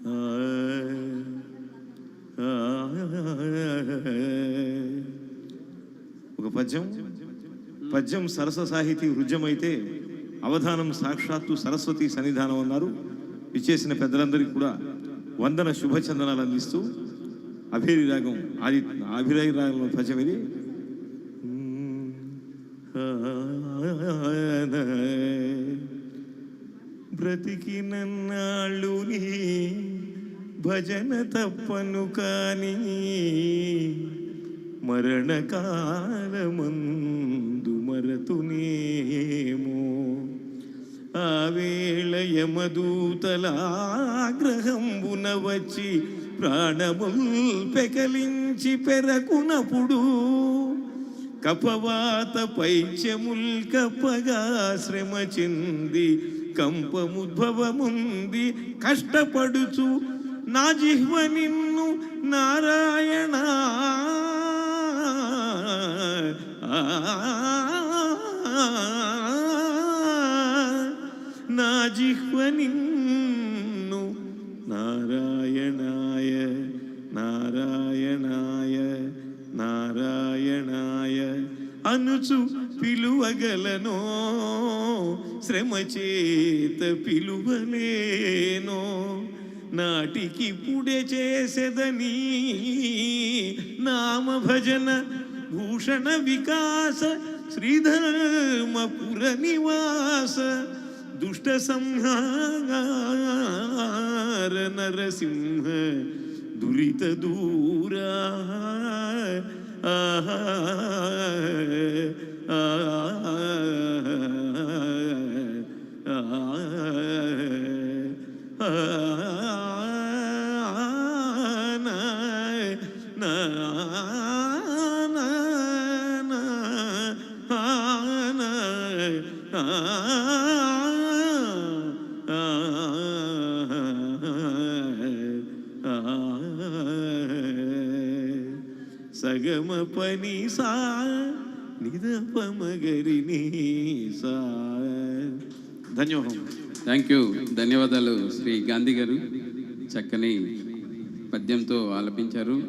ఒక పద్యం సరస సాహితీ హృద్యమైతే అవధానం సాక్షాత్తు సరస్వతి సన్నిధానం అన్నారు. విచ్చేసిన పెద్దలందరికీ కూడా వందన శుభచందనాలు అందిస్తూ అభిరాయి రాగంలో పద్యం ఇది. బ్రతికినన్నాళ్ళు నీ భజన తప్పను కాని మరణకాలమందు మరతునేమో. ఆ వేళ యమదూతలాగ్రహంబున వచ్చి ప్రాణముల్ పెకలించి పెరకునప్పుడు కపవాత పైత్యముల్ కప్పగా శ్రమ చెంది కంపముద్భవముంది కష్టపడుచు నా జిహ్వ నిన్ను నారాయణ నా జిహ్వ నిన్ను నారాయణాయ నారాయణాయ నారాయణాయ అనుచు పిలువగలనో శ్రమ చేత పిలువలేనో. నాటికి పుడే చేసెదని నామ భజన భూషణ వికాస శ్రీధర్మపుర నివాస దుష్ట సంహార నరసింహ దురిత దూరా. సగమ పని సా నిదపమగరిని సా. ధన్యవాదం. థ్యాంక్ యూ, ధన్యవాదాలు శ్రీ గాంధీ గారు. చక్కని పద్యంతో ఆలపించారు.